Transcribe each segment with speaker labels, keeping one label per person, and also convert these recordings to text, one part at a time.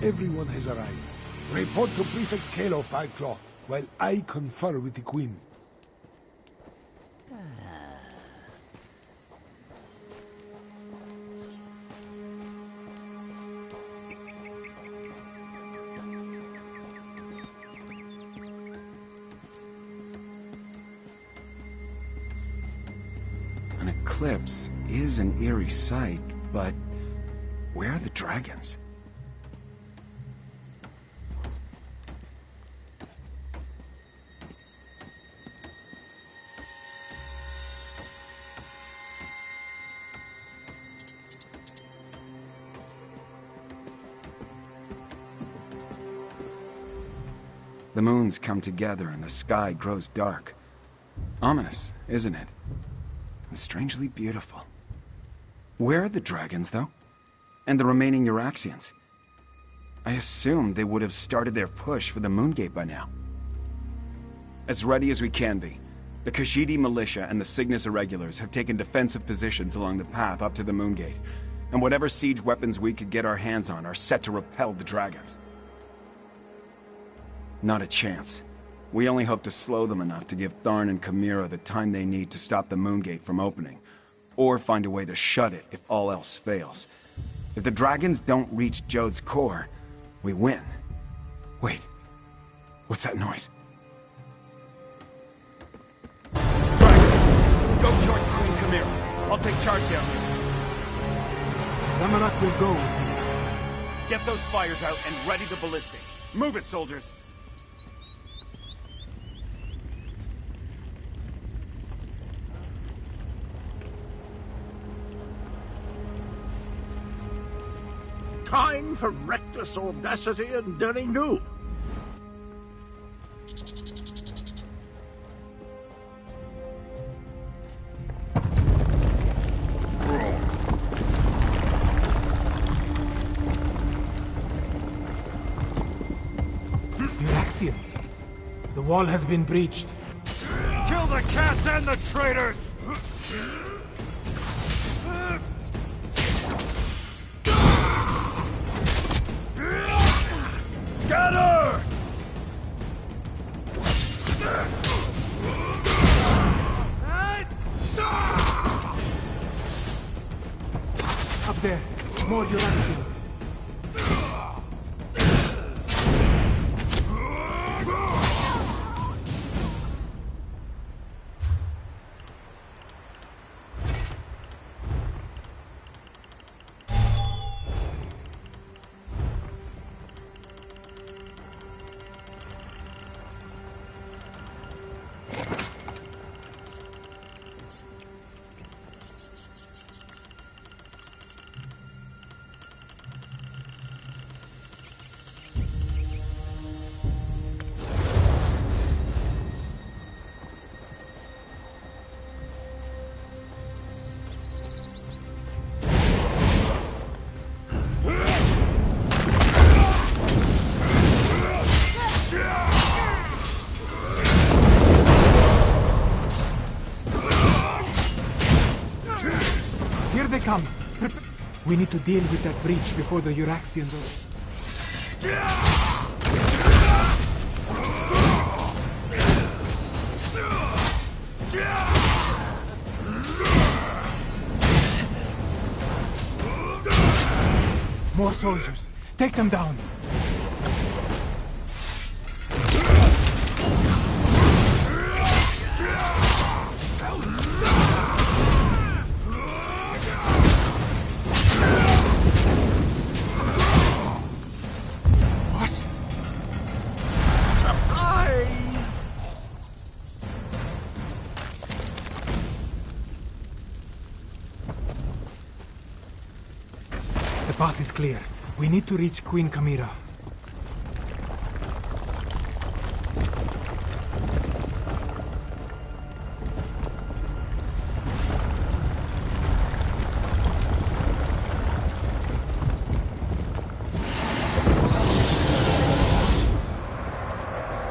Speaker 1: everyone has arrived. Report to Prefect Kalo 5 Claw, while I confer with the Queen.
Speaker 2: An eclipse is an eerie sight, but where are the dragons? The moons come together and the sky grows dark. Ominous, isn't it? And strangely beautiful. Where are the dragons, though? And the remaining Euraxians? I assumed they would have started their push for the Moongate by now. As ready as we can be, the Khajiit militia and the Cygnus Irregulars have taken defensive positions along the path up to the Moongate, and whatever siege weapons we could get our hands on are set to repel the dragons. Not a chance. We only hope to slow them enough to give Tharn and Chimera the time they need to stop the Moongate from opening, or find a way to shut it if all else fails. If the dragons don't reach Jode's core, we win. Wait, what's that noise? Dragons, go join Queen Chimera. I'll take charge down here.
Speaker 3: Zamorak will go with you.
Speaker 2: Get those fires out and ready the ballistic. Move it, soldiers!
Speaker 4: Time for reckless audacity and daring do.
Speaker 3: Euraxians. The wall has been breached.
Speaker 2: Kill the cats and the traitors! Scatter!
Speaker 3: Up there, more Euraxians. They come. We need to deal with that breach before the Euraxians More soldiers. Take them down. The path is clear. We need to reach Queen Chimera.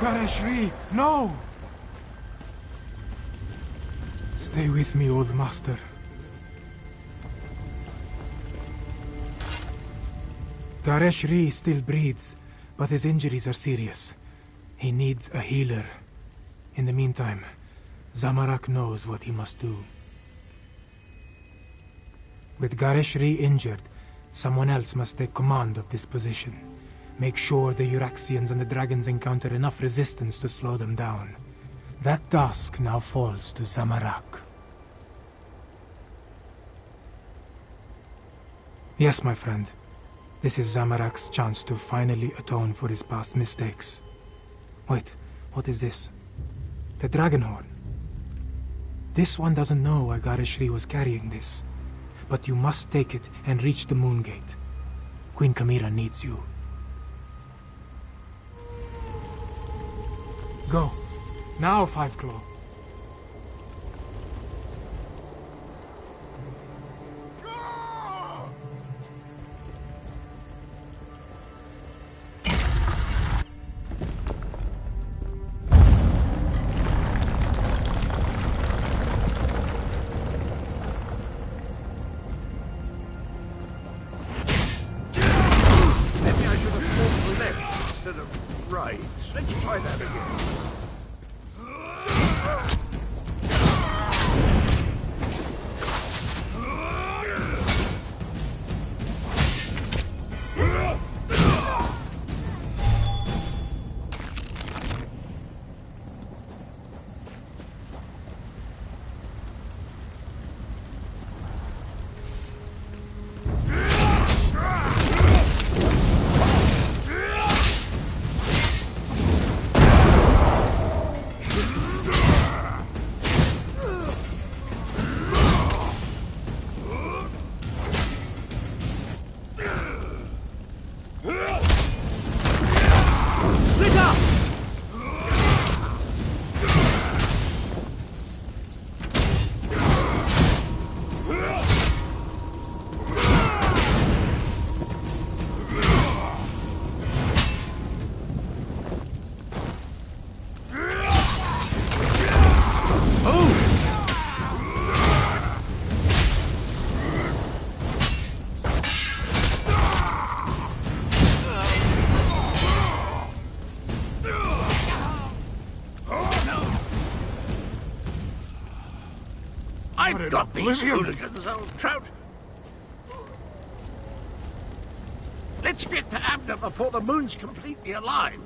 Speaker 3: Karashri, no! Stay with me, old master. Gareshri still breathes, but his injuries are serious. He needs a healer. In the meantime, Zamorak knows what he must do. With Gareshri injured, someone else must take command of this position. Make sure the Euraxians and the dragons encounter enough resistance to slow them down. That task now falls to Zamorak. Yes, my friend. This is Zamorak's chance to finally atone for his past mistakes. Wait, what is this? The Dragonhorn. This one doesn't know why Gareshri was carrying this. But you must take it and reach the Moon Gate. Queen Chimera needs you. Go. Now, Five Claw.
Speaker 4: I've got these hooligans, old trout. Let's get to Abner before the moon's completely aligned.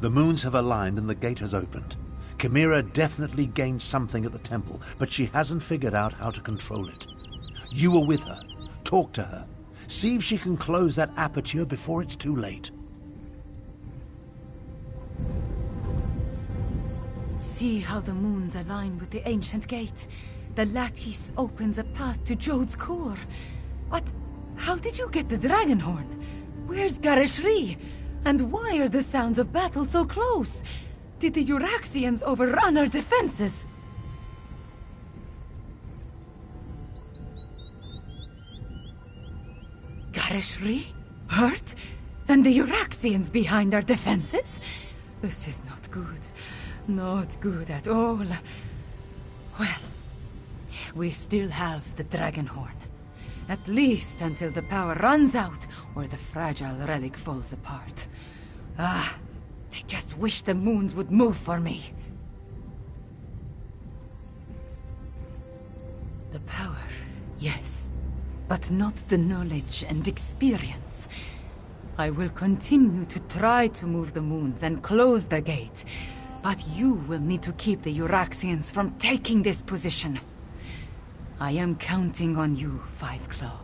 Speaker 5: The moons have aligned and the gate has opened. Chimera definitely gained something at the temple, but she hasn't figured out how to control it. You were with her. Talk to her. See if she can close that aperture before it's too late.
Speaker 6: See how the moons align with the ancient gate. The lattice opens a path to Jode's core. But how did you get the Dragonhorn? Where's Gareshri? And why are the sounds of battle so close? Did the Euraxians overrun our defenses? Gareshri? Hurt? And the Euraxians behind our defenses? This is not good. Not good at all. Well, We still have the Dragonhorn. At least until the power runs out, or the fragile relic falls apart. I just wish the moons would move for me. The power, yes, but not the knowledge and experience. I will continue to try to move the moons and close the gate, but you will need to keep the Euraxians from taking this position. I am counting on you, Five Claw.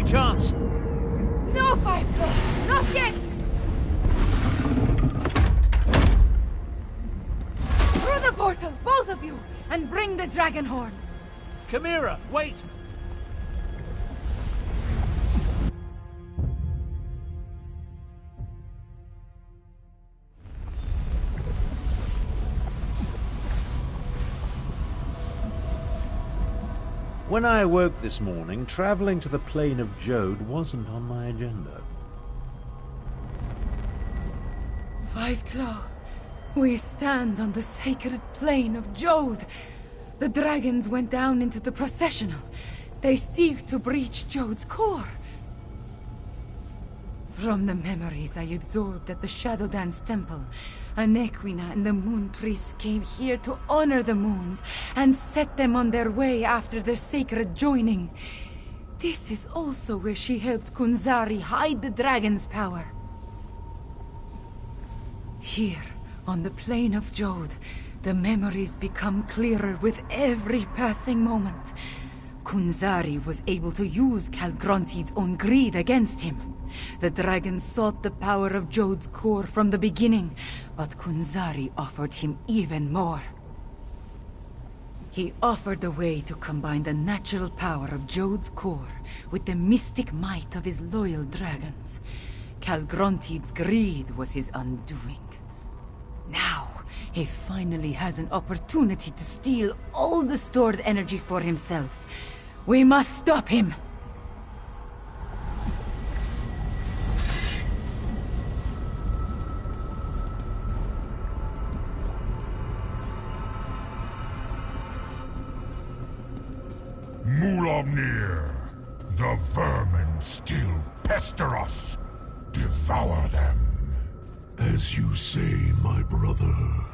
Speaker 5: Chance.
Speaker 6: No, Five Claw! Not yet! Through the portal, both of you, and bring the Dragonhorn.
Speaker 5: Chimera, wait! When I awoke this morning, traveling to the plane of Jode wasn't on my agenda.
Speaker 6: Five Claw, we stand on the sacred plane of Jode. The dragons went down into the processional. They seek to breach Jode's core. From the memories I absorbed at the Shadow Dance Temple, Anequina and the Moon Priests came here to honor the moons and set them on their way after their sacred joining. This is also where she helped Kunzari hide the dragon's power. Here, on the plane of Jode, the memories become clearer with every passing moment. Kunzari was able to use Calgronti's own greed against him. The dragon sought the power of Jode's core from the beginning, but Kunzari offered him even more. He offered a way to combine the natural power of Jode's core with the mystic might of his loyal dragons. Calgronti's greed was his undoing. Now, he finally has an opportunity to steal all the stored energy for himself. We must stop him!
Speaker 7: Mulumnir! The vermin still pester us. Devour them.
Speaker 8: As you say, my brother.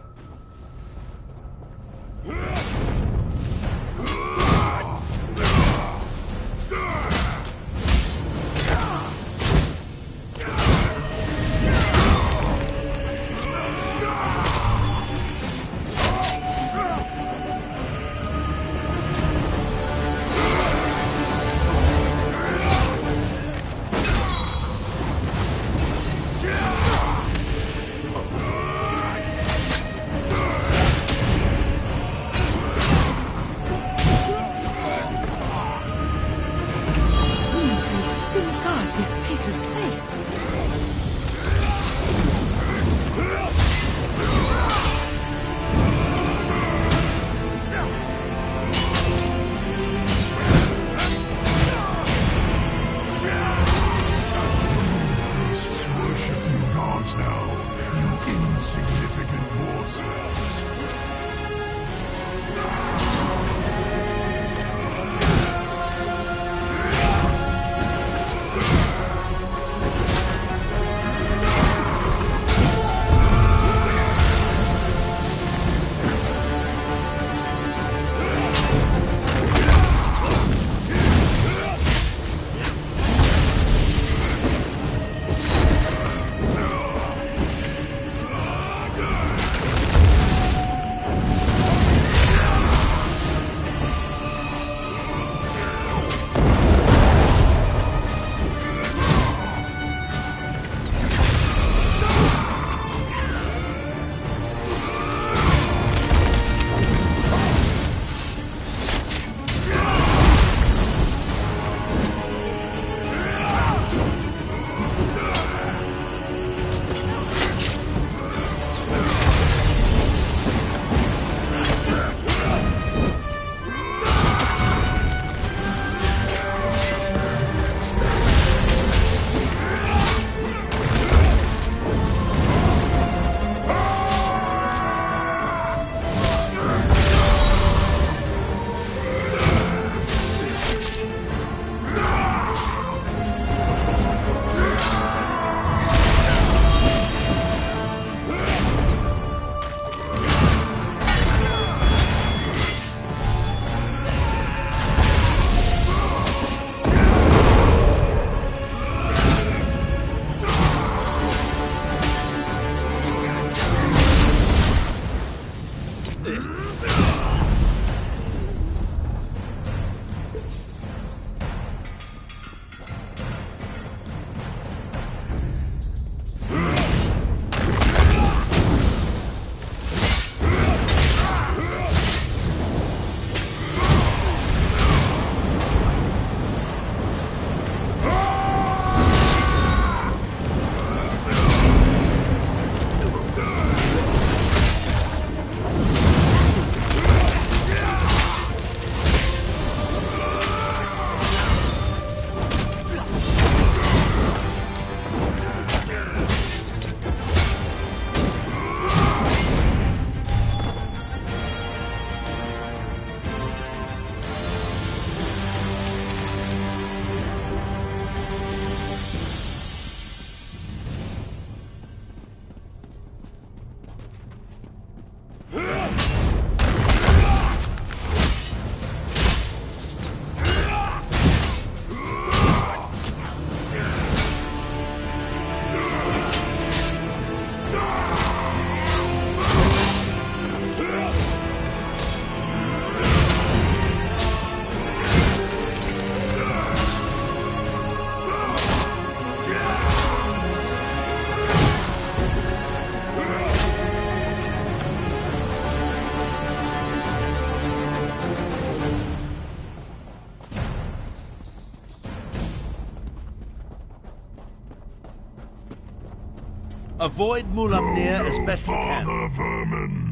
Speaker 5: Avoid Mulumnir as best you can.
Speaker 7: Father vermin!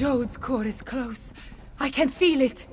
Speaker 6: Jode's core is close. I can feel it.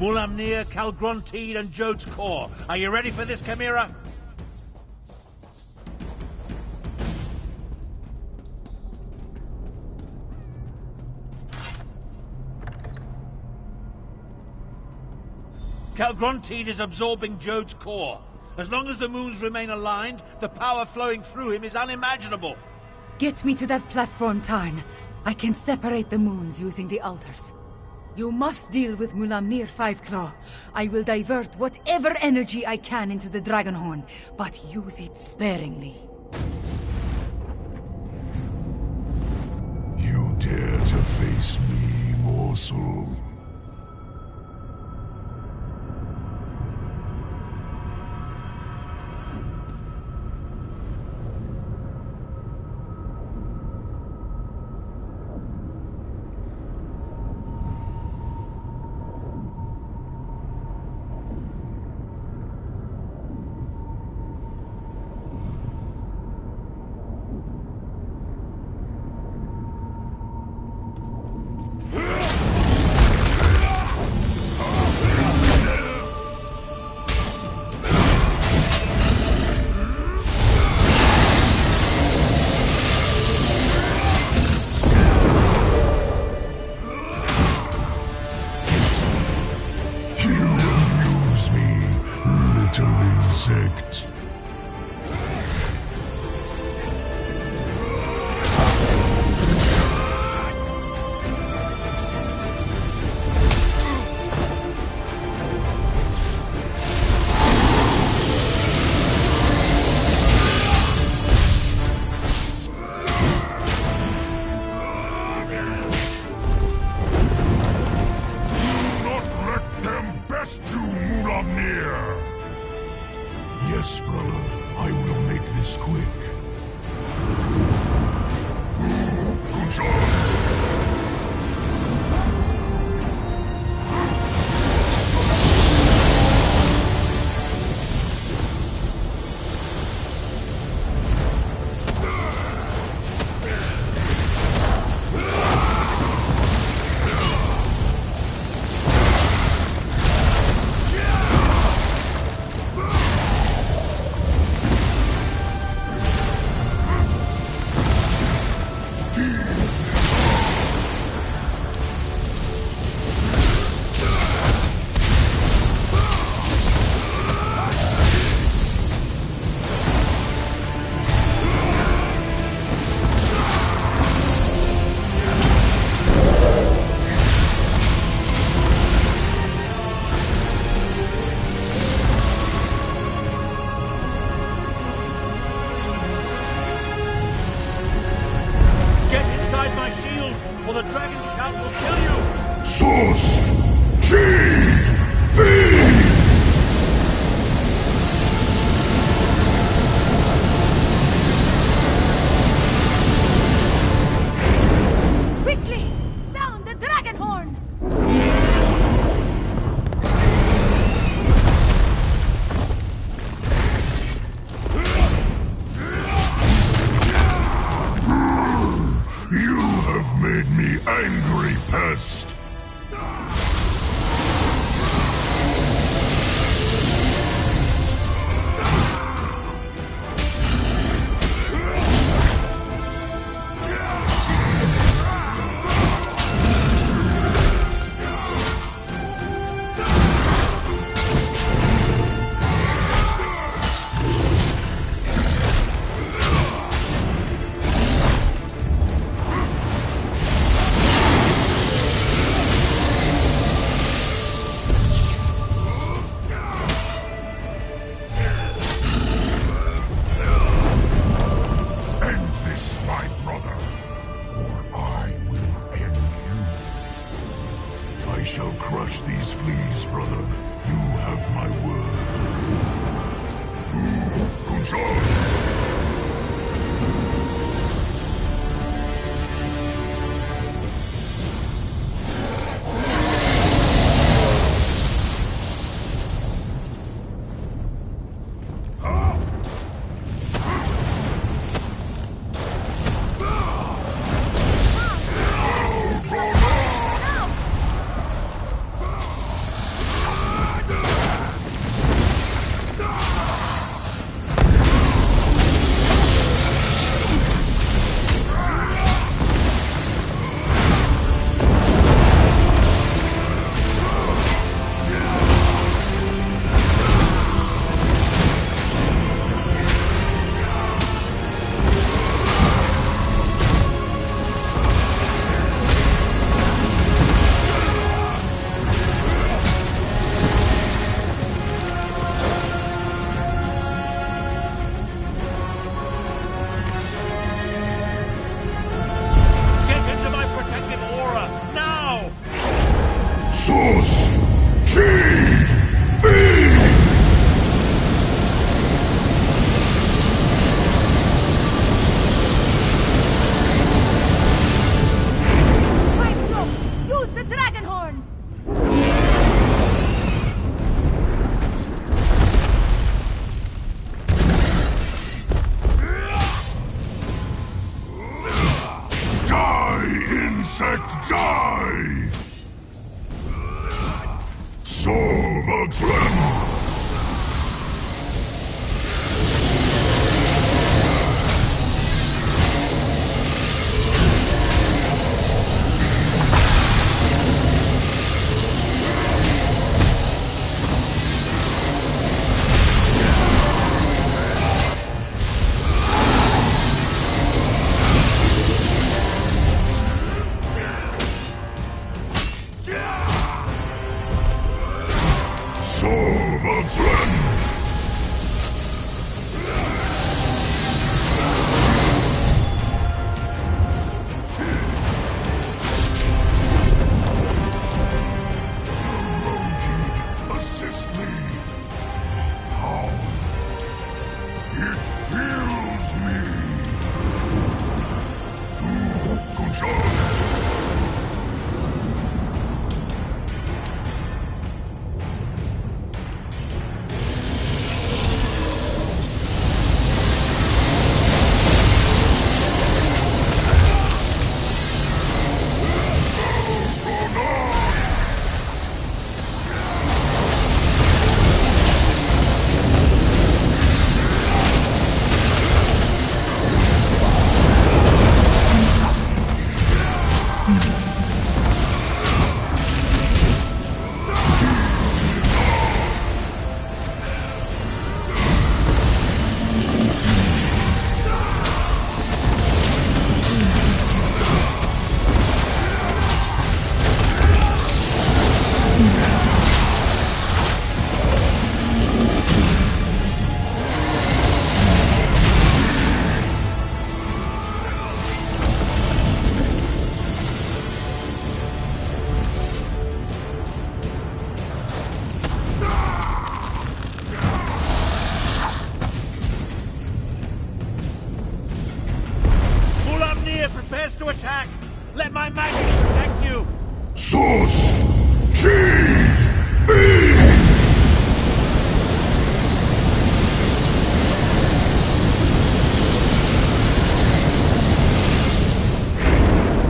Speaker 5: Mulamnir, Calgrontide, and Jode's core. Are you ready for this, Chimera? Calgrontide is absorbing Jode's core. As long as the moons remain aligned, the power flowing through him is unimaginable.
Speaker 6: Get me to that platform, Tarn. I can separate the moons using the altars. You must deal with Mulamnir Fiveclaw. I will divert whatever energy I can into the Dragonhorn, but use it sparingly.
Speaker 7: You dare to face me, morsel? Insect. Yes, brother. I will make this quick. Good job!
Speaker 8: Sus! Chi!
Speaker 6: Quickly! Sound the dragon horn!
Speaker 8: You have made me angry, pest! I shall crush these fleas, brother. You have my word. To Kunshar!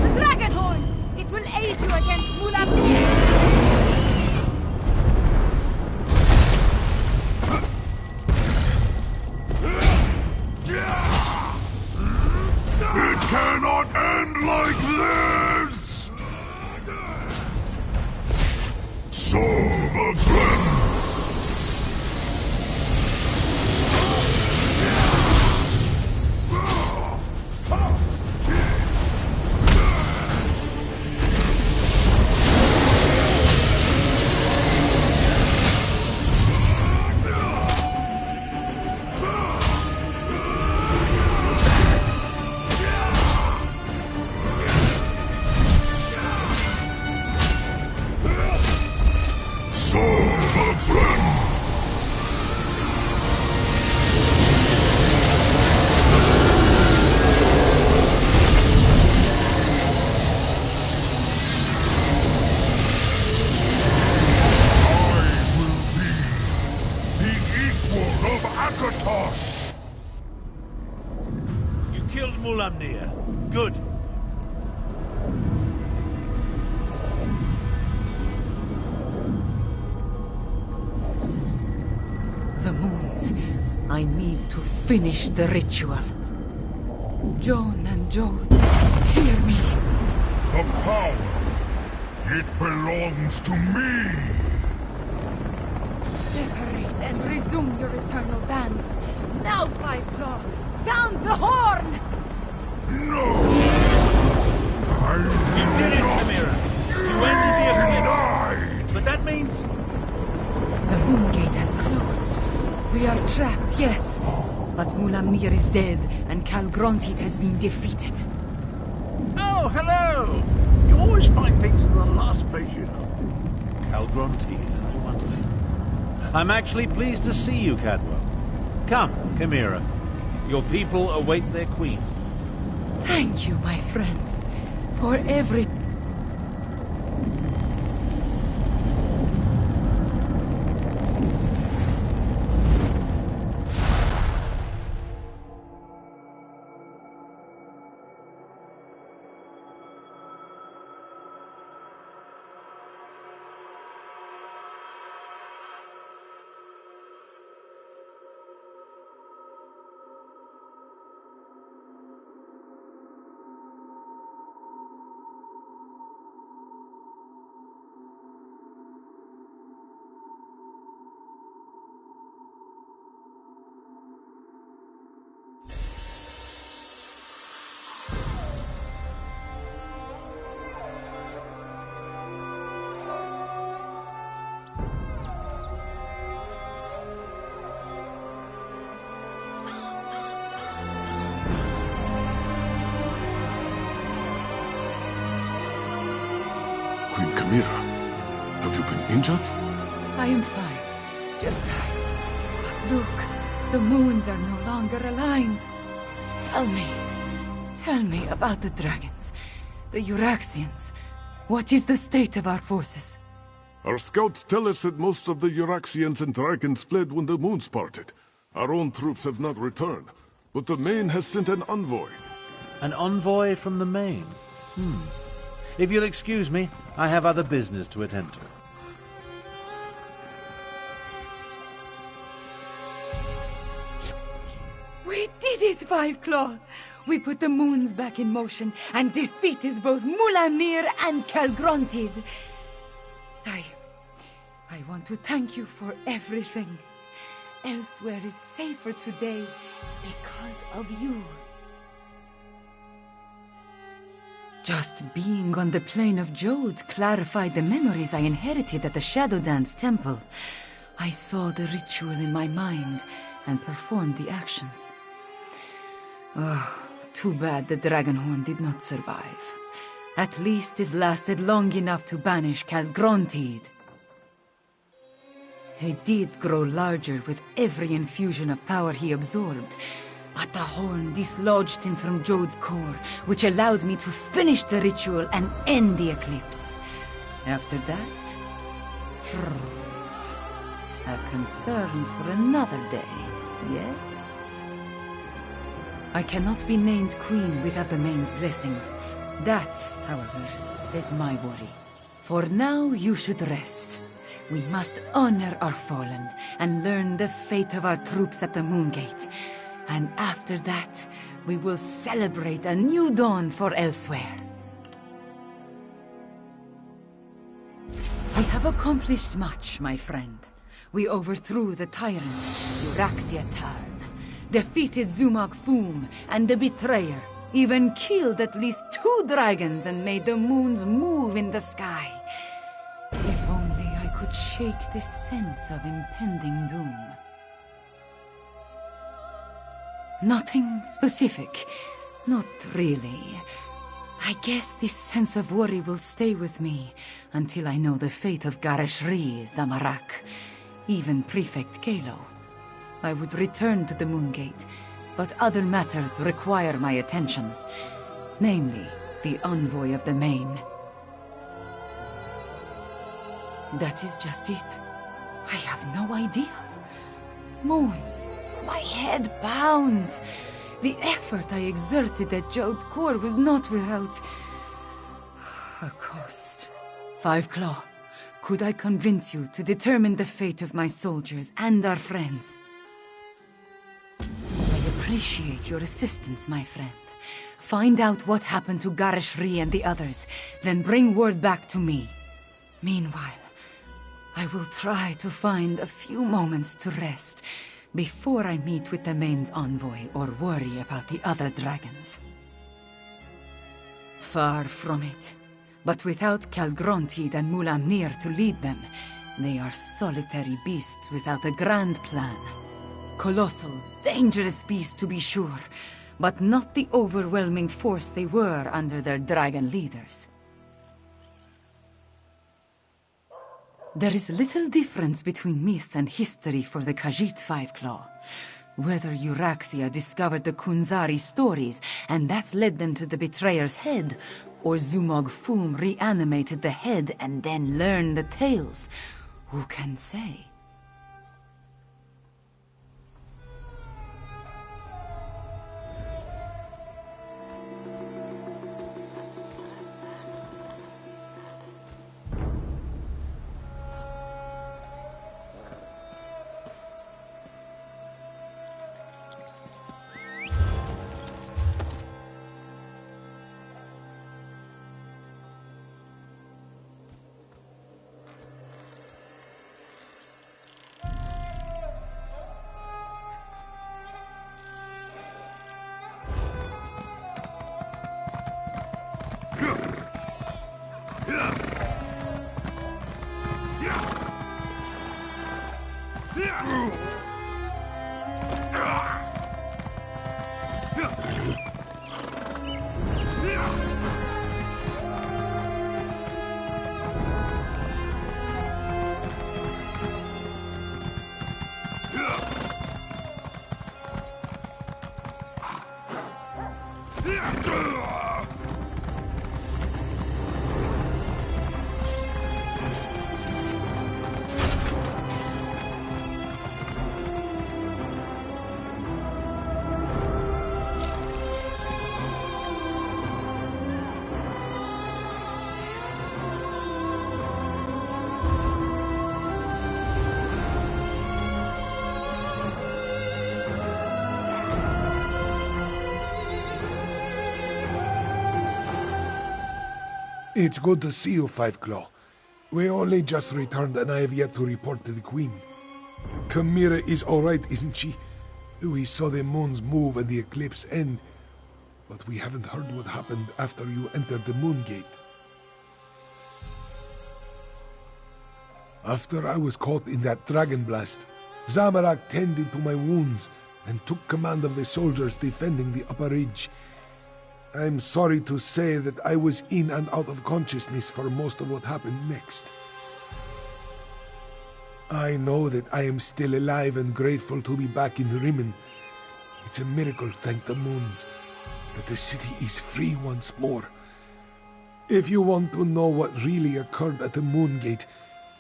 Speaker 6: The dragon horn! It will aid you against Mulamnir!
Speaker 8: It cannot end like this! Sword of Friend!
Speaker 5: You killed Mulamnir. Good.
Speaker 6: The moons. I need to finish the ritual. Joan and Jode, hear me.
Speaker 8: The power! It belongs to me!
Speaker 6: Separate and resume your eternal dance. Now, Five Claw, sound the horn!
Speaker 8: No!
Speaker 5: You did it, Chimera! You ended the eclipse!
Speaker 8: Denied!
Speaker 5: But that means...
Speaker 6: The moon gate has closed. We are trapped, yes. But Mulamnir is dead, and Calgrontit has been defeated.
Speaker 4: Oh, hello! You always find things in the last place, you know.
Speaker 5: Calgrontit, I wonder. I'm actually pleased to see you, Cadwell. Come, Chimera. Your people await their queen.
Speaker 6: Thank you, my friends, for every...
Speaker 7: Queen Chimera, have you been injured?
Speaker 6: I am fine, just tired. But look, the moons are no longer aligned. Tell me about the dragons, the Euraxians. What is the state of our forces?
Speaker 7: Our scouts tell us that most of the Euraxians and dragons fled when the moons parted. Our own troops have not returned, but the Main has sent an envoy.
Speaker 5: An envoy from the Main? If you'll excuse me, I have other business to attend to.
Speaker 6: We did it, Five Claw! We put the moons back in motion and defeated both Mulamnir and Calgrontit. I want to thank you for everything. Elsweyr is safer today because of you. Just being on the plane of Jode clarified the memories I inherited at the Shadow Dance Temple. I saw the ritual in my mind and performed the actions. Oh, too bad the Dragonhorn did not survive. At least it lasted long enough to banish Calgrontit. He did grow larger with every infusion of power he absorbed, but the horn dislodged him from Jode's core, which allowed me to finish the ritual and end the eclipse. After that, a concern for another day, yes? I cannot be named queen without the main's blessing. That, however, is my worry. For now, you should rest. We must honor our fallen and learn the fate of our troops at the Moongate. And after that, we will celebrate a new dawn for Elsweyr. We have accomplished much, my friend. We overthrew the tyrant, Euraxia Tarn, defeated Zumog Foom and the Betrayer, even killed at least 2 dragons and made the moons move in the sky. If only I could shake this sense of impending doom. Nothing specific. Not really. I guess this sense of worry will stay with me until I know the fate of Gareshri, Zamarak, even Prefect Kalo. I would return to the Moongate, but other matters require my attention. Namely, the envoy of the Main. That is just it. I have no idea. Moons. My head pounds. The effort I exerted at Jode's core was not without a cost. Five Claw, could I convince you to determine the fate of my soldiers and our friends? I appreciate your assistance, my friend. Find out what happened to Gareshri and the others, then bring word back to me. Meanwhile, I will try to find a few moments to rest before I meet with the Main's envoy or worry about the other dragons. Far from it. But without Calgrontid and Mulamnir to lead them, they are solitary beasts without a grand plan. Colossal, dangerous beasts to be sure, but not the overwhelming force they were under their dragon leaders. There is little difference between myth and history for the Khajiit Five-Claw. Whether Euraxia discovered the Kunzari stories and that led them to the Betrayer's head, or Zumog Foom reanimated the head and then learned the tales, who can say?
Speaker 1: It's good to see you, Five-Claw. We only just returned and I have yet to report to the Queen. Chimera is alright, isn't she? We saw the moons move and the eclipse end, but we haven't heard what happened after you entered the Moongate. After I was caught in that dragon blast, Zamarak tended to my wounds and took command of the soldiers defending the upper ridge. I'm sorry to say that I was in and out of consciousness for most of what happened next. I know that I am still alive and grateful to be back in Rimmen. It's a miracle, thank the moons, that the city is free once more. If you want to know what really occurred at the Moon Gate,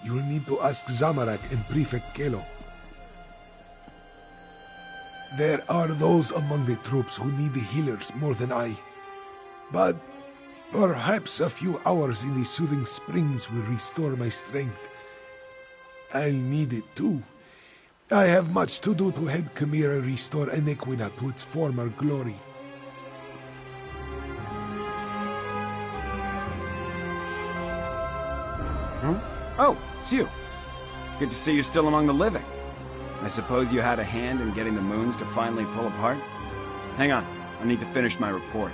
Speaker 1: you'll need to ask Zamarak and Prefect Kelo. There are those among the troops who need the healers more than I. But perhaps a few hours in the soothing springs will restore my strength. I'll need it too. I have much to do to help Chimera restore Enequina to its former glory.
Speaker 2: Huh? Oh, it's you. Good to see you still among the living. I suppose you had a hand in getting the moons to finally pull apart? Hang on, I need to finish my report.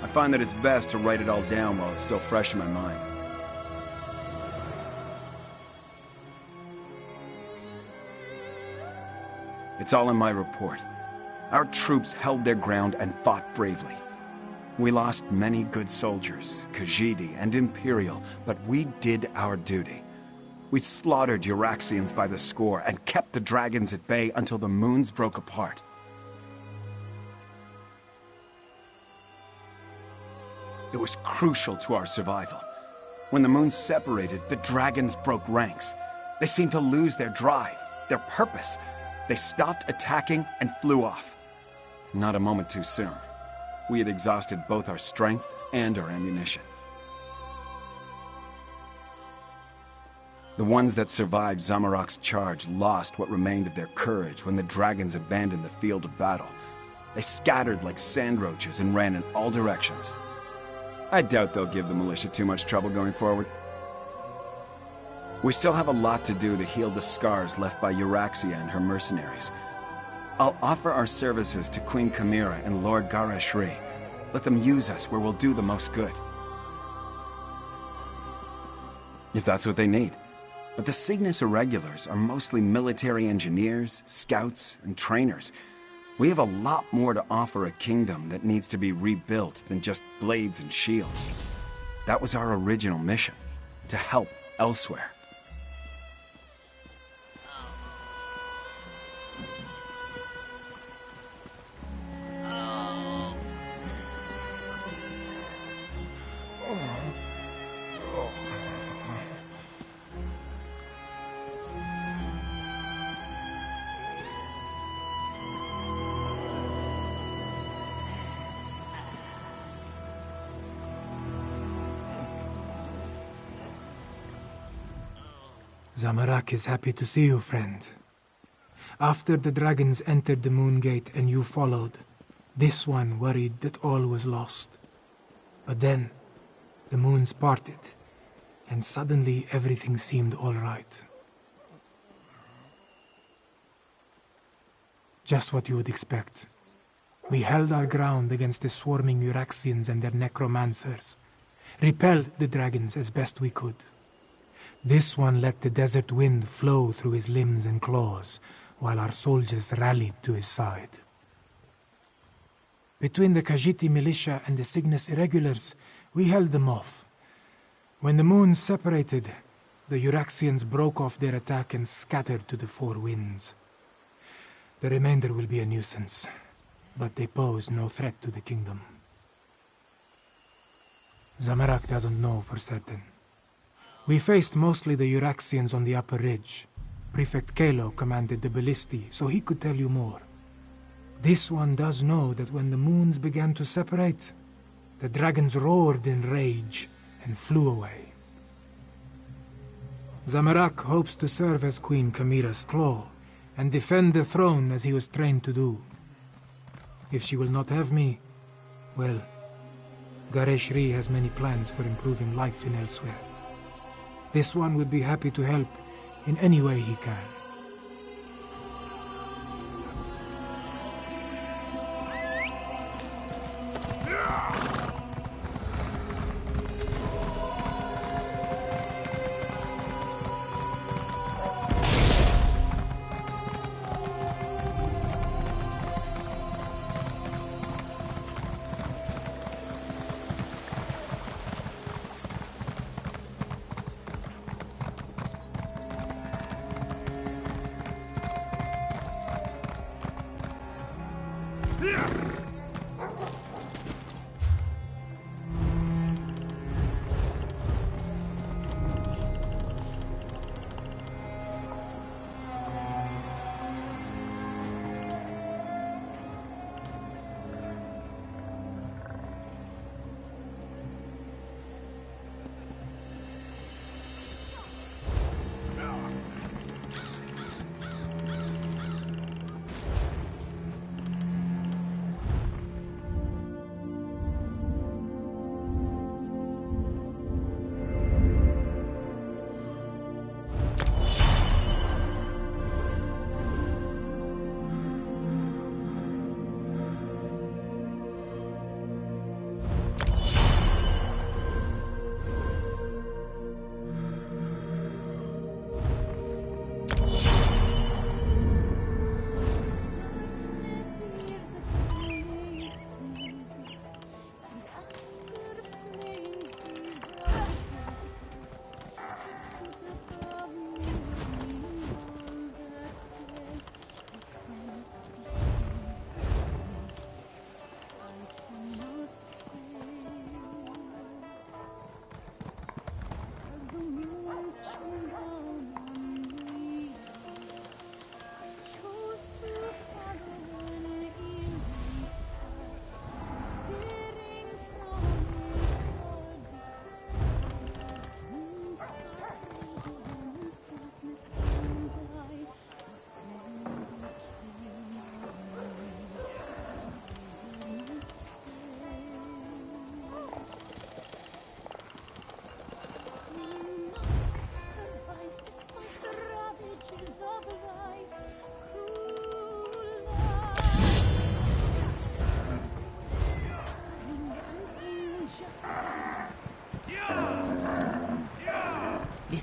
Speaker 2: I find that it's best to write it all down while it's still fresh in my mind. It's all in my report. Our troops held their ground and fought bravely. We lost many good soldiers, Khajiit and Imperial, but we did our duty. We slaughtered Euraxians by the score and kept the dragons at bay until the moons broke apart. It was crucial to our survival. When the moons separated, the dragons broke ranks. They seemed to lose their drive, their purpose. They stopped attacking and flew off. Not a moment too soon. We had exhausted both our strength and our ammunition. The ones that survived Zamarak's charge lost what remained of their courage when the dragons abandoned the field of battle. They scattered like sand roaches and ran in all directions. I doubt they'll give the militia too much trouble going forward. We still have a lot to do to heal the scars left by Euraxia and her mercenaries. I'll offer our services to Queen Chimera and Lord Garashri. Let them use us where we'll do the most good. If that's what they need. But the Cygnus Irregulars are mostly military engineers, scouts, and trainers. We have a lot more to offer a kingdom that needs to be rebuilt than just blades and shields. That was our original mission, to help Elsweyr.
Speaker 3: Zamarak is happy to see you, friend. After the dragons entered the Moon Gate and you followed, this one worried that all was lost. But then, the moons parted, and suddenly everything seemed all right. Just what you would expect. We held our ground against the swarming Euraxians and their necromancers, repelled the dragons as best we could. This one let the desert wind flow through his limbs and claws, while our soldiers rallied to his side. Between the Khajiit militia and the Cygnus Irregulars, we held them off. When the moons separated, the Euraxians broke off their attack and scattered to the four winds. The remainder will be a nuisance, but they pose no threat to the kingdom. Zamarak doesn't know for certain. We faced mostly the Euraxians on the upper ridge. Prefect Kelo commanded the ballistae, so he could tell you more. This one does know that when the moons began to separate, the dragons roared in rage and flew away. Zamarak hopes to serve as Queen Chimera's claw and defend the throne as he was trained to do. If she will not have me, well, Gareshri has many plans for improving life in Elsweyr. This one would be happy to help in any way he can.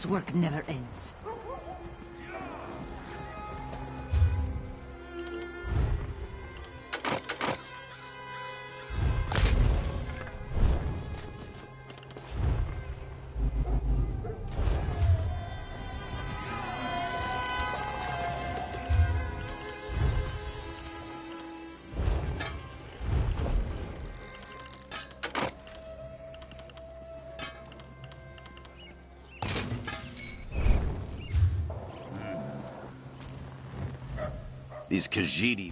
Speaker 9: This work never ends.
Speaker 10: These Khajiit.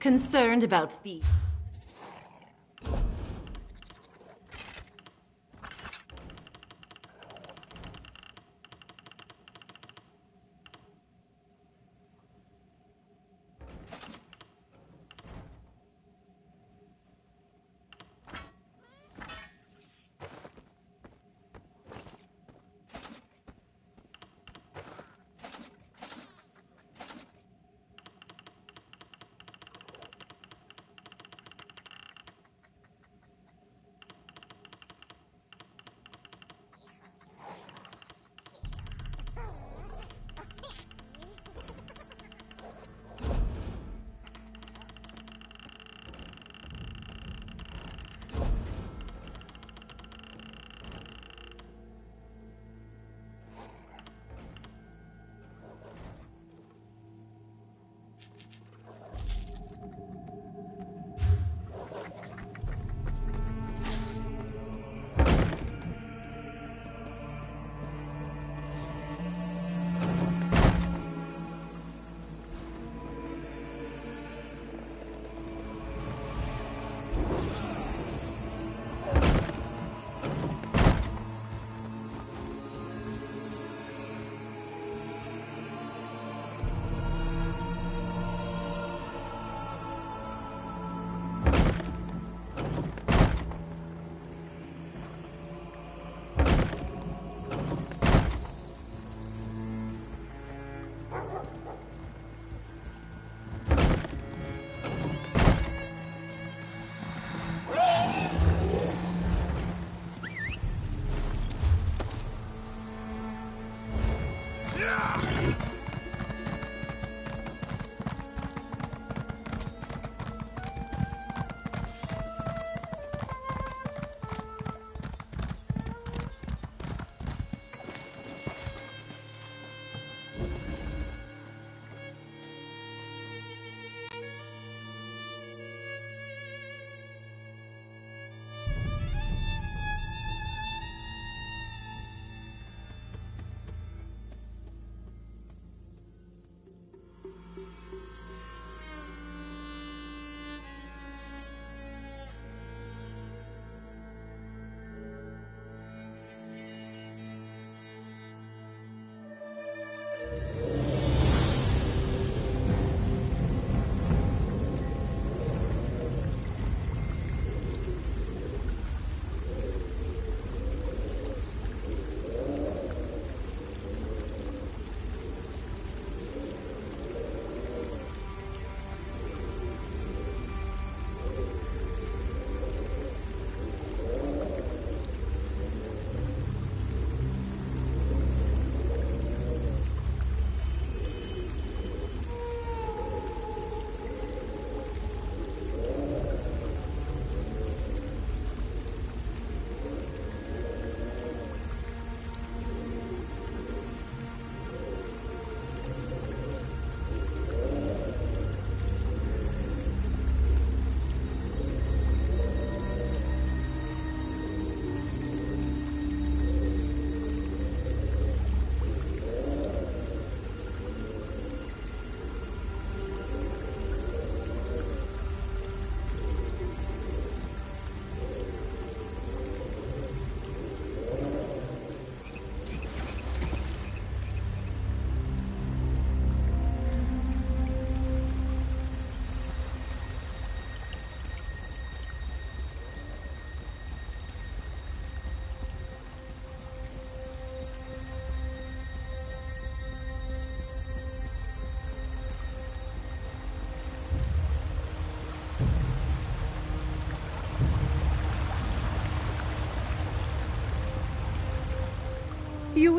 Speaker 9: Concerned about thieves.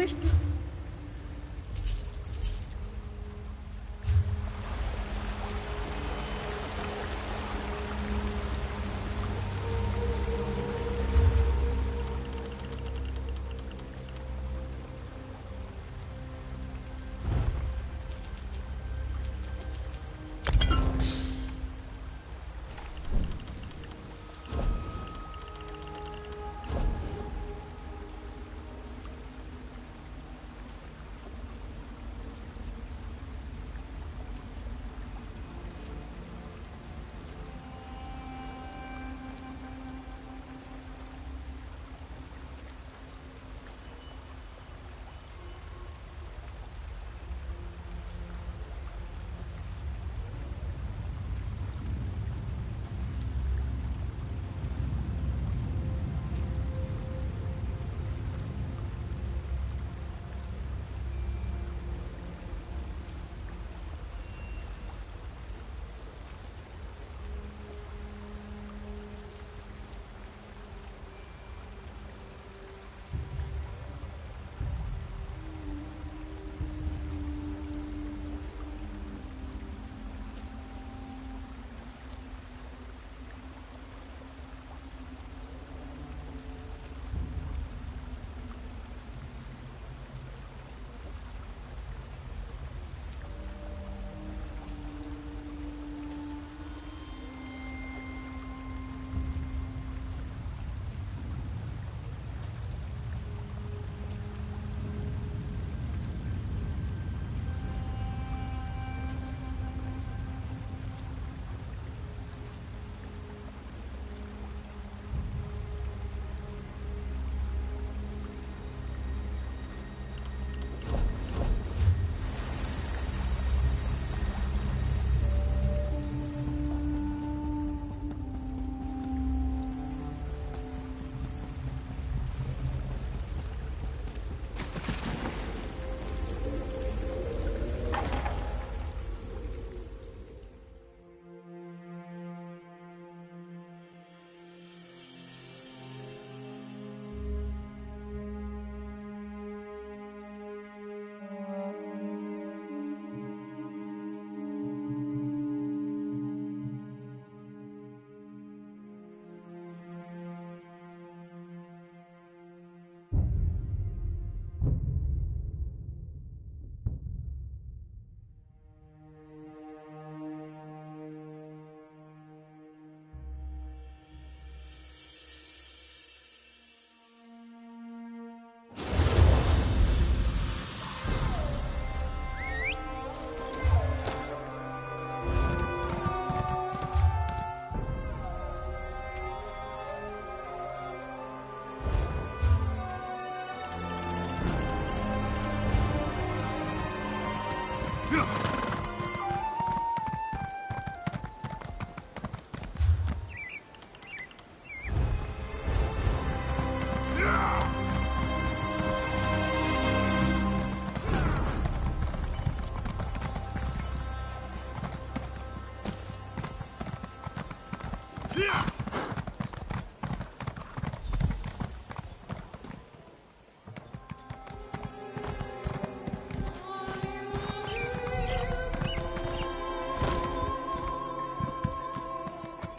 Speaker 9: wished.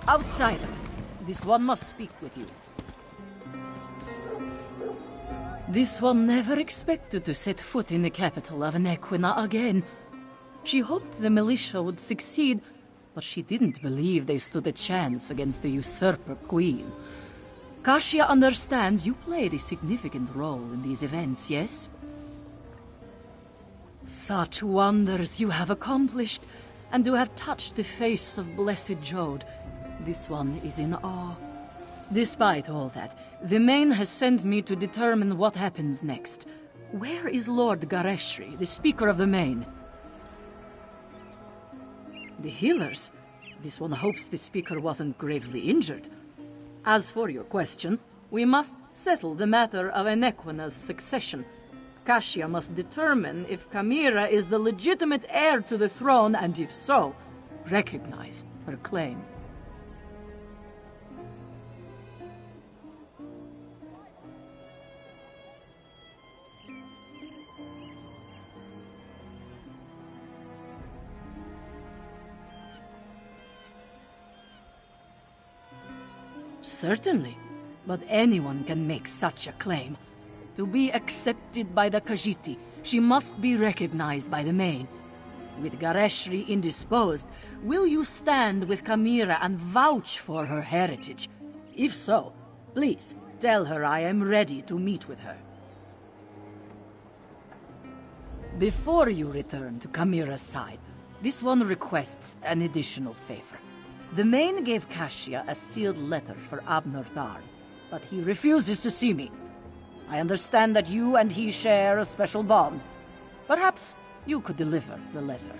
Speaker 9: Outsider, this one must speak with you. This one never expected to set foot in the capital of Nequina again. She hoped the militia would succeed, but she didn't believe they stood a chance against the usurper queen. Kasia understands you played a significant role in these events, yes? Such wonders you have accomplished, and to have touched the face of Blessed Jode. This one is in awe. Despite all that, the Main has sent me to determine what happens next. Where is Lord Gareshri, the Speaker of the Main? The healers? This one hopes the Speaker wasn't gravely injured. As for your question, we must settle the matter of Enequina's succession. Kasia must determine if Chimera is the legitimate heir to the throne, and if so, recognize her claim. Certainly. But anyone can make such a claim. To be accepted by the Khajiit, she must be recognized by the Main. With Gareshri indisposed, will you stand with Chimera and vouch for her heritage? If so, please tell her I am ready to meet with her. Before you return to Chimera's side, this one requests an additional favor. The Main gave Kashia a sealed letter for Abner Tharn, but he refuses to see me. I understand that you and he share a special bond. Perhaps you could deliver the letter.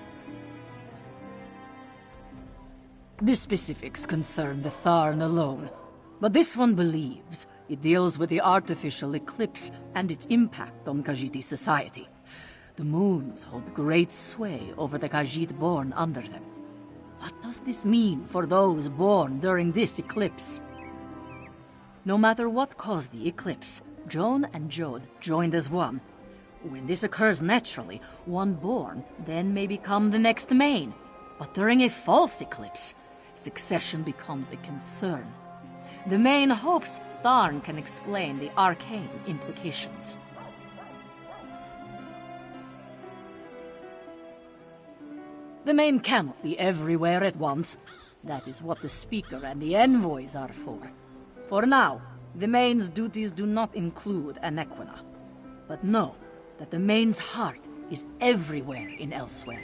Speaker 9: The specifics concern the Tharn alone, but this one believes it deals with the artificial eclipse and its impact on Khajiit society. The moons hold great sway over the Khajiit born under them. What does this mean for those born during this eclipse? No matter what caused the eclipse, Joan and Jode joined as one. When this occurs naturally, one born then may become the next Main. But during a false eclipse, succession becomes a concern. The Main hopes Tharn can explain the arcane implications. The Main cannot be everywhere at once. That is what the Speaker and the envoys are for. For now, the Main's duties do not include Anequina. But know that the Main's heart is everywhere in Elsweyr.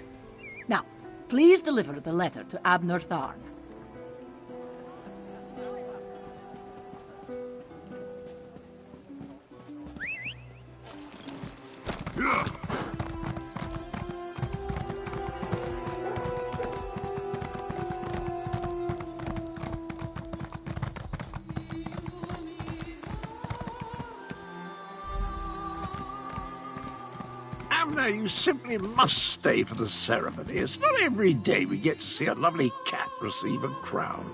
Speaker 9: Now, please deliver the letter to Abner Tharn.
Speaker 4: Abner, you simply must stay for the ceremony. It's not every day we get to see a lovely cat receive a crown.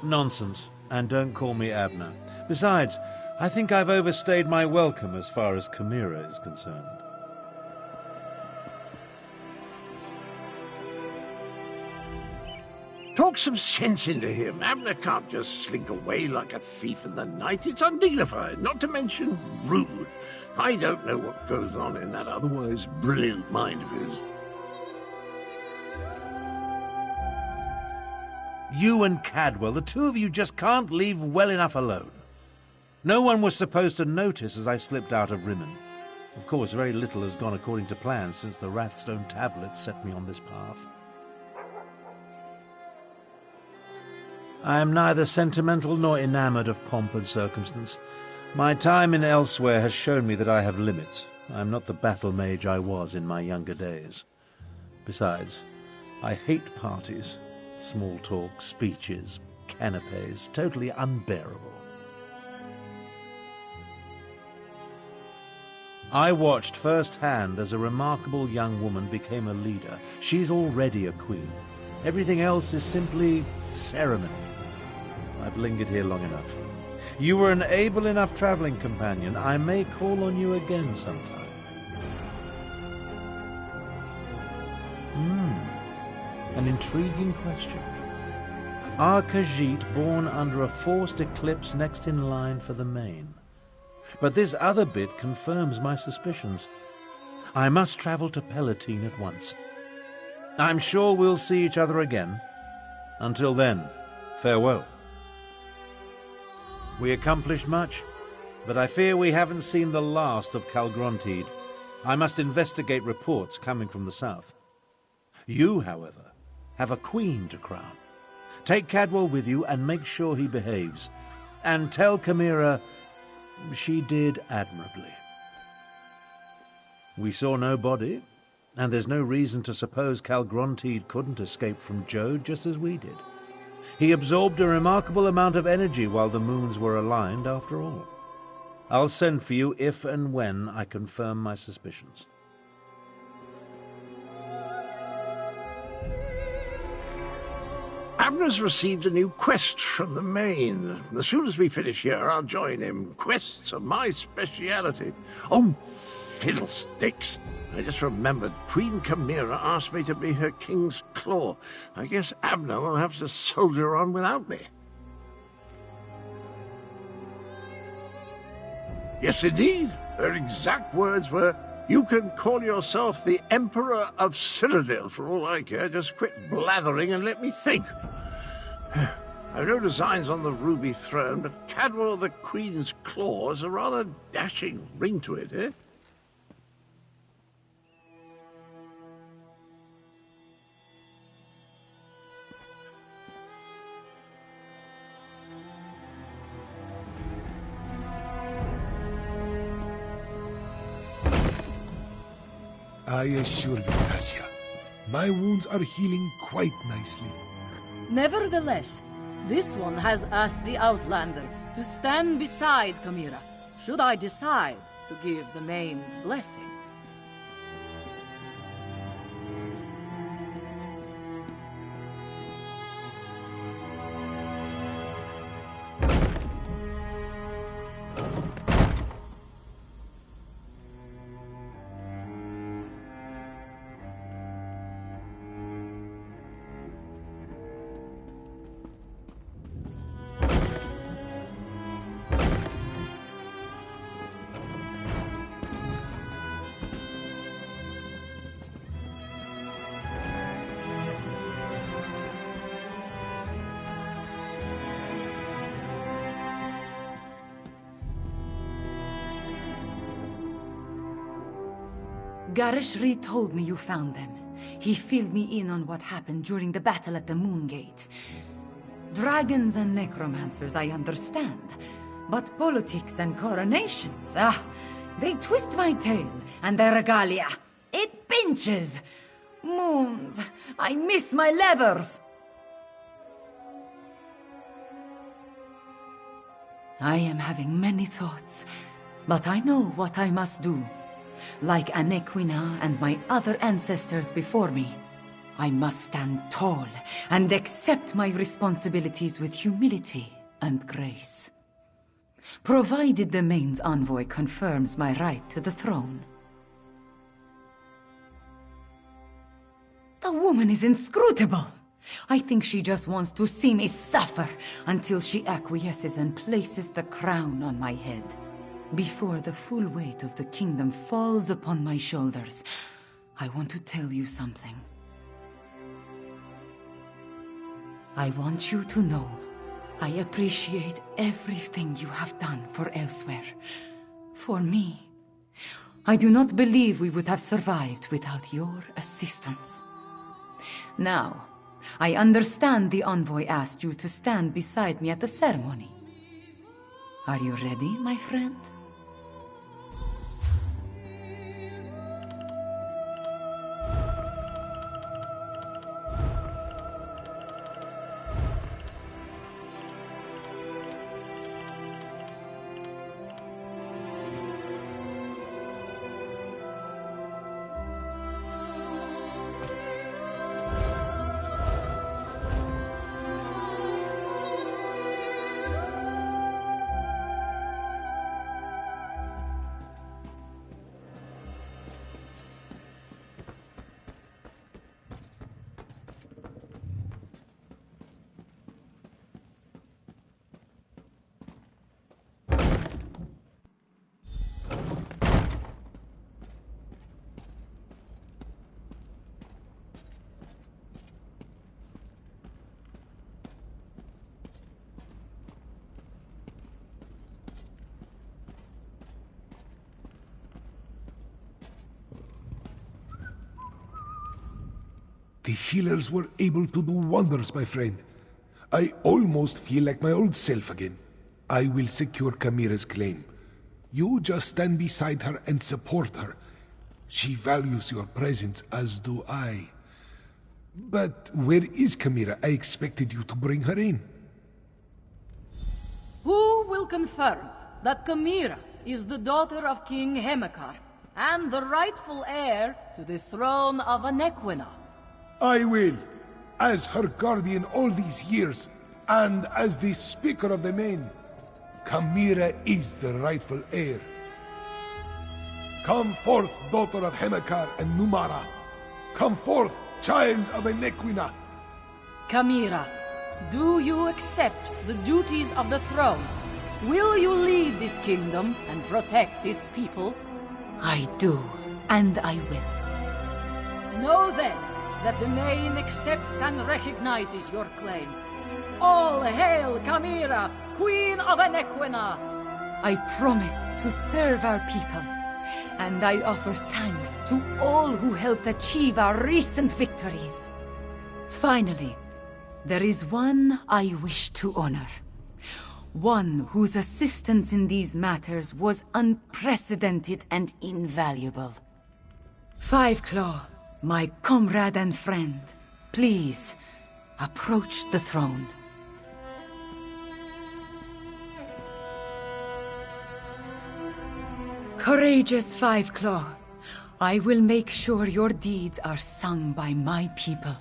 Speaker 5: Nonsense. And don't call me Abner. Besides, I think I've overstayed my welcome as far as Chimera is concerned.
Speaker 4: Talk some sense into him. Abner can't just slink away like a thief in the night. It's undignified, not to mention rude. I don't know what goes on in that otherwise brilliant mind of his.
Speaker 5: You and Cadwell, the two of you just can't leave well enough alone. No one was supposed to notice as I slipped out of Rimmon. Of course, very little has gone according to plan since the Wrathstone tablets set me on this path. I am neither sentimental nor enamored of pomp and circumstance. My time in Elsweyr has shown me that I have limits. I am not the battle mage I was in my younger days. Besides, I hate parties, small talk, speeches, canapes, totally unbearable. I watched firsthand as a remarkable young woman became a leader. She's already a queen. Everything else is simply ceremony. I've lingered here long enough. You were an able enough traveling companion. I may call on you again sometime. An intriguing question. Are Khajiit born under a forced eclipse next in line for the Main? But this other bit confirms my suspicions. I must travel to Palatine at once. I'm sure we'll see each other again. Until then, farewell. We accomplished much, but I fear we haven't seen the last of Calgrontide. I must investigate reports coming from the south. You, however, have a queen to crown. Take Cadwell with you and make sure he behaves. And tell Chimera she did admirably. We saw no body, and there's no reason to suppose Calgrontide couldn't escape from Jode just as we did. He absorbed a remarkable amount of energy while the moons were aligned, after all. I'll send for you if and when I confirm my suspicions.
Speaker 4: Abner's received a new quest from the Main. As soon as we finish here, I'll join him. Quests are my speciality. Oh, fiddlesticks. I just remembered Queen Chimera asked me to be her king's claw. I guess Abner will have to soldier on without me. Yes, indeed. Her exact words were, "You can call yourself the Emperor of Cyrodiil for all I care. Just quit blathering and let me think." I've no designs on the ruby throne, but Cadwell the Queen's claw has a rather dashing ring to it, eh?
Speaker 1: I assure you, Kasia, my wounds are healing quite nicely.
Speaker 9: Nevertheless, this one has asked the Outlander to stand beside Chimera, should I decide to give the Main's blessing.
Speaker 6: Garishri told me you found them. He filled me in on what happened during the battle at the Moon Gate. Dragons and necromancers, I understand. But politics and coronations, they twist my tail, and their regalia, it pinches. Moons, I miss my leathers. I am having many thoughts, but I know what I must do. Like Anequina and my other ancestors before me, I must stand tall and accept my responsibilities with humility and grace. Provided the Main's envoy confirms my right to the throne. The woman is inscrutable. I think she just wants to see me suffer until she acquiesces and places the crown on my head. Before the full weight of the kingdom falls upon my shoulders, I want to tell you something. I want you to know I appreciate everything you have done for Elsweyr. For me. I do not believe we would have survived without your assistance. Now, I understand the envoy asked you to stand beside me at the ceremony. Are you ready, my friend?
Speaker 1: The healers were able to do wonders, my friend. I almost feel like my old self again. I will secure Chimera's claim. You just stand beside her and support her. She values your presence, as do I. But where is Chimera? I expected you to bring her in.
Speaker 9: Who will confirm that Chimera is the daughter of King Hemekar and the rightful heir to the throne of Anequina?
Speaker 1: I will, as her guardian all these years, and as the Speaker of the Main. Chimera is the rightful heir. Come forth, daughter of Hemekar and Numara. Come forth, child of Anequina.
Speaker 9: Chimera, do you accept the duties of the throne Will you lead this kingdom and protect its people?
Speaker 6: I do, and I will.
Speaker 9: Know then that the Main accepts and recognizes your claim. All hail Chimera, Queen of Anequina!
Speaker 6: I promise to serve our people, and I offer thanks to all who helped achieve our recent victories. Finally, there is one I wish to honor. One whose assistance in these matters was unprecedented and invaluable. Five Claw, my comrade and friend, please, approach the throne. Courageous Five Claw, I will make sure your deeds are sung by my people.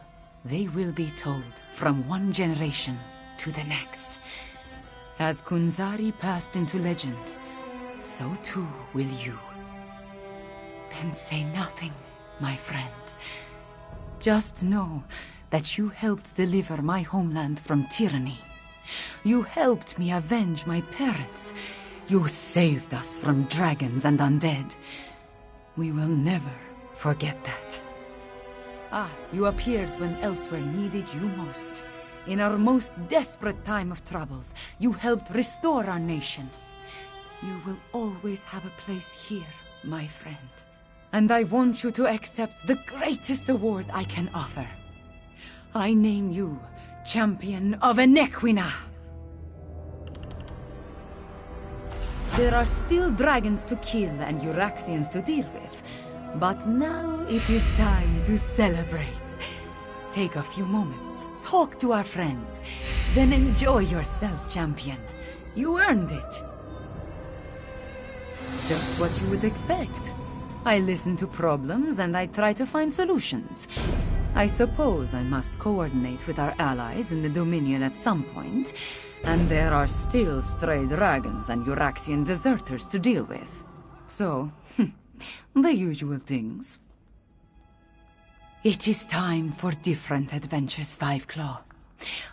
Speaker 6: They will be told from one generation to the next. As Kunzari passed into legend, so too will you. Then say nothing, my friend. Just know that you helped deliver my homeland from tyranny. You helped me avenge my parents. You saved us from dragons and undead. We will never forget that. You appeared when Elsweyr needed you most. In our most desperate time of troubles, you helped restore our nation. You will always have a place here, my friend. And I want you to accept the greatest award I can offer. I name you Champion of Anequina. There are still dragons to kill and Euraxians to deal with, but now it is time to celebrate. Take a few moments, talk to our friends, then enjoy yourself, champion. You earned it. Just what you would expect. I listen to problems and I try to find solutions. I suppose I must coordinate with our allies in the Dominion at some point, and there are still stray dragons and Euraxian deserters to deal with. So, the usual things. It is time for different adventures, Five Claw.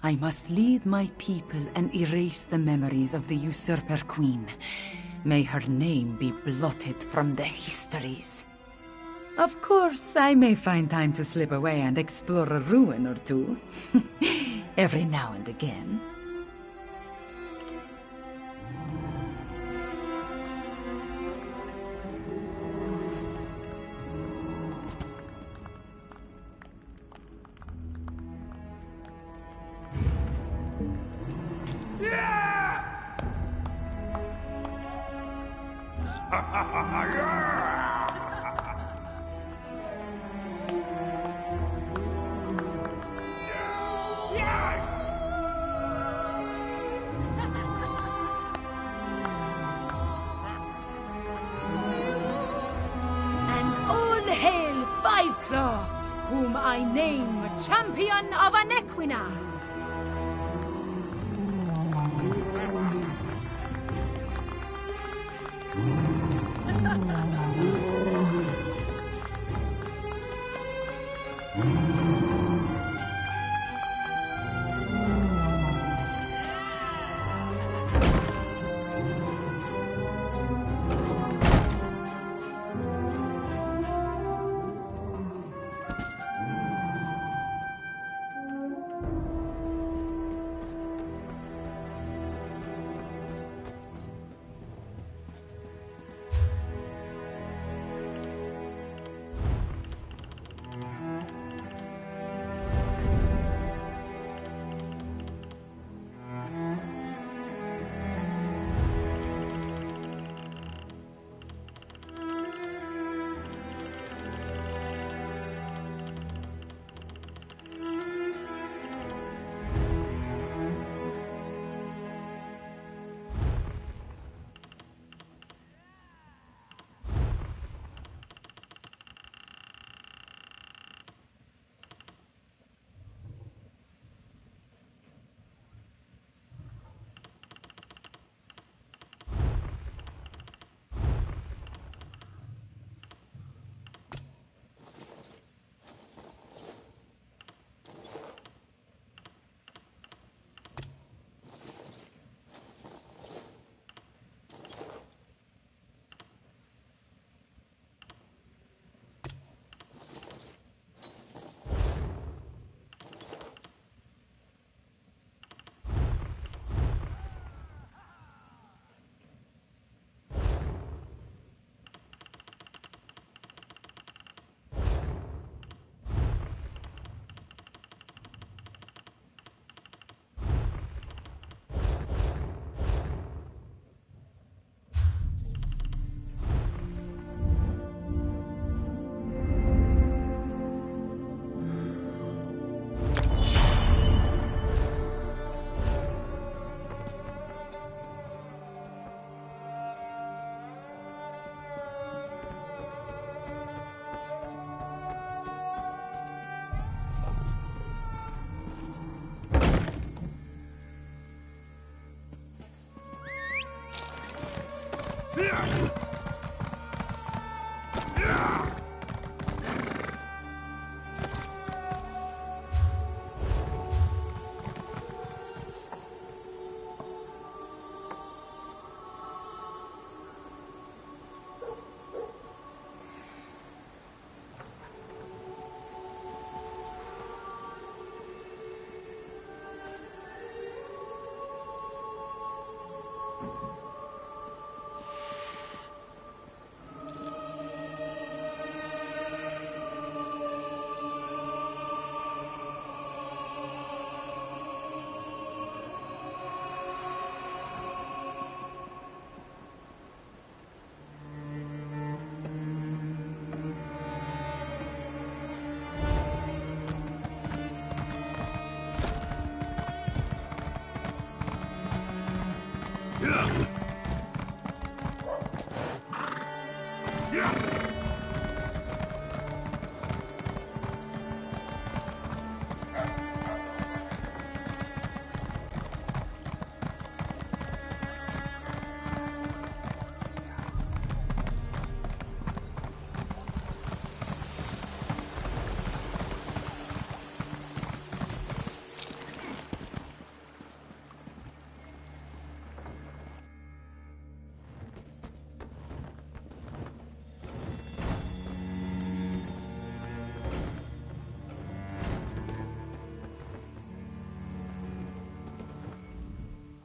Speaker 6: I must lead my people and erase the memories of the usurper queen. May her name be blotted from the histories. Of course, I may find time to slip away and explore a ruin or two. Every now and again. Whom I name Champion of Anequina.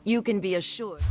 Speaker 11: You can be assured.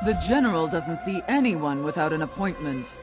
Speaker 12: The General doesn't see anyone without an appointment.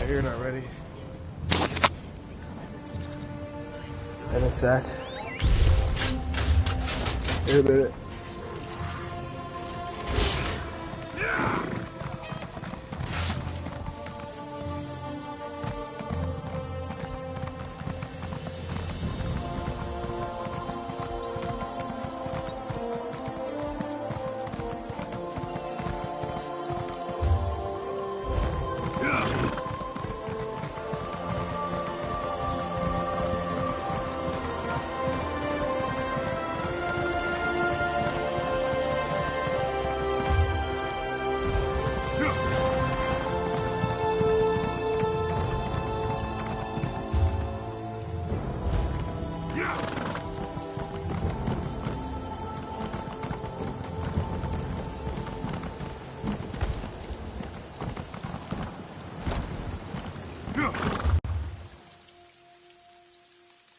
Speaker 13: you're not ready. In a sec. Wait a minute.